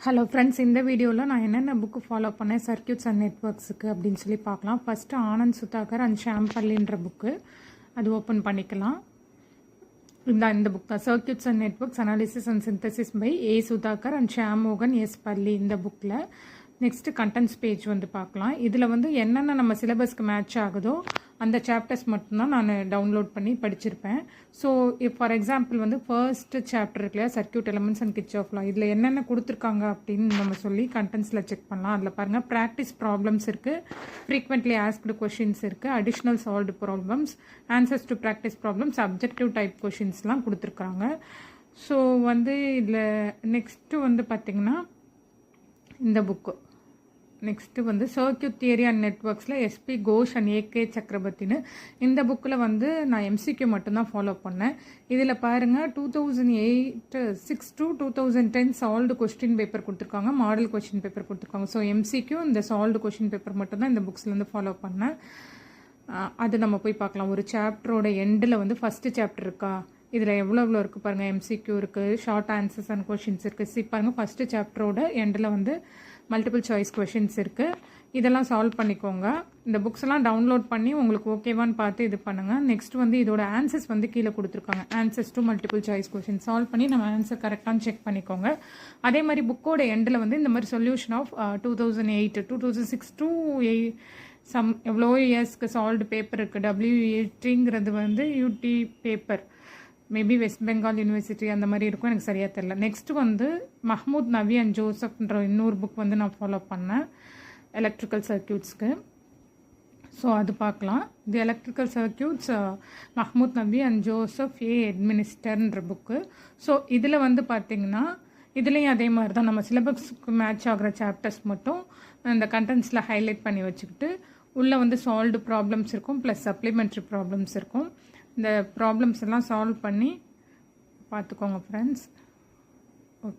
Hello friends, இந்த வீடியோவில் நான் என்னென்ன புக்கு ஃபாலோ பண்ணேன் சர்க்யூட்ஸ் அண்ட் நெட்வொர்க்ஸுக்கு அப்படின்னு சொல்லி பார்க்கலாம். ஃபஸ்ட்டு ஆனந்த் சுதாகர் அண்ட் ஷாம்பல்லின்ற புக்கு அது ஓப்பன் பண்ணிக்கலாம். இந்த புக் தான், circuits and networks analysis and synthesis by A Sudhakar and Shyam மோகன் எஸ் பள்ளி. இந்த புக்கில் நெக்ஸ்ட்டு கண்டென்ட்ஸ் பேஜ் வந்து பார்க்கலாம். இதில் வந்து என்னென்ன நம்ம சிலபஸ்க்கு மேட்ச் ஆகுதோ அந்த சாப்டர்ஸ் மட்டும்தான் நான் டவுன்லோட் பண்ணி படிச்சிருப்பேன். ஸோ ஃபார் எக்ஸாம்பிள் வந்து ஃபர்ஸ்ட் சாப்டர் இருக்குல்லையா, சர்க்யூட் எலமெண்ட்ஸ் அண்ட் கிர்ச்சாஃப் லா, இதில் என்னென்ன கொடுத்துருக்காங்க அப்படின்னு நம்ம சொல்லி கண்டென்ட்ஸில் செக் பண்ணலாம். அதில் பாருங்கள், ப்ராக்டிஸ் ப்ராப்ளம்ஸ் இருக்குது, ஃப்ரீக்வெண்ட்லி ஆஸ்க்டு கொஷின்ஸ் இருக்குது, additional solved problems, answers to practice problems, objective type கொஷின்ஸ்லாம் கொடுத்துருக்காங்க. ஸோ வந்து இதில் நெக்ஸ்ட்டு வந்து பார்த்திங்கன்னா இந்த புக்கு நெக்ஸ்ட்டு வந்து சர்க்யூட் தியரி அண்ட் நெட்வொர்க்ஸில் எஸ்பி கோஷ் அண்ட் ஏகே சக்கரவர்த்தின்னு. இந்த புக்கில் வந்து நான் எம்சிக்யூ மட்டும்தான் ஃபாலோ பண்ணேன். இதில் பாருங்கள், 2006 to 2010 சால்வ்டு கொஸ்டின் பேப்பர் கொடுத்துருக்காங்க, மாடல் கொஸ்டின் பேப்பர் கொடுத்துருக்காங்க. ஸோ எம்சிக்யூ இந்த சால்வ்டு கொஸ்டின் பேப்பர் மட்டும்தான் இந்த புக்ஸ்லேருந்து ஃபாலோ பண்ணேன். அது நம்ம போய் பார்க்கலாம். ஒரு சாப்டரோட எண்டில் வந்து ஃபஸ்ட்டு சாப்டர் இருக்கா, இதில் எவ்வளோ இருக்குது பாருங்கள். எம்சிக்யூ இருக்குது, ஷார்ட் ஆன்சர்ஸ் அண்ட் கொஷின்ஸ் இருக்குது. பாருங்கள், ஃபஸ்ட்டு சாப்டரோட எண்டில் வந்து மல்டிபிள் சாய்ஸ் கொஷின்ஸ் இருக்குது. இதெல்லாம் சால்வ் பண்ணிக்கோங்க. இந்த புக்ஸ் எல்லாம் டவுன்லோட் பண்ணி உங்களுக்கு ஓகேவான்னு பார்த்து இது பண்ணுங்கள். நெக்ஸ்ட் வந்து இதோட ஆன்சர்ஸ் வந்து கீழே கொடுத்துருக்காங்க. Answers to multiple choice question solve பண்ணி நம்ம ஆன்சர் கரெக்டானு செக் பண்ணிக்கோங்க. அதே மாதிரி புக்கோட எண்டில் வந்து இந்த மாதிரி சொல்யூஷன் ஆஃப் 2008 2006 to எவ்வளோ இயர்ஸ்க்கு சால்வ்டு பேப்பர் இருக்குது. WETங்கிறது வந்து UT paper, maybe west Bengal university அந்த மாதிரி இருக்கும், எனக்கு சரியாக தெரியல. நெக்ஸ்ட் வந்து மஹ்மூத் நவி அண்ட் ஜோசப்ன்ற இன்னொரு புக் வந்து நான் ஃபாலோ பண்ணேன் எலக்ட்ரிக்கல் சர்க்யூட்ஸ்க்கு. ஸோ அது பார்க்கலாம். The electrical circuits Mahmood Nahvi and Joseph A எட்மினிஸ்டர்ன்ற புக்கு. ஸோ இதில் வந்து பார்த்திங்கன்னா இதுலேயும் அதே மாதிரி தான், நம்ம சிலபஸ்க்கு மேட்ச் ஆகிற சாப்டர்ஸ் மட்டும் இந்த கண்டென்ட்ஸில் ஹைலைட் பண்ணி வச்சுக்கிட்டு உள்ளே வந்து சால்வ்டு ப்ராப்ளம்ஸ் இருக்கும், ப்ளஸ் சப்ளிமெண்ட்ரி ப்ராப்ளம்ஸ் இருக்கும். இந்த ப்ராப்ளம்ஸ் எல்லாம் சால்வ் பண்ணி பார்த்துக்கோங்க ஃப்ரெண்ட்ஸ்.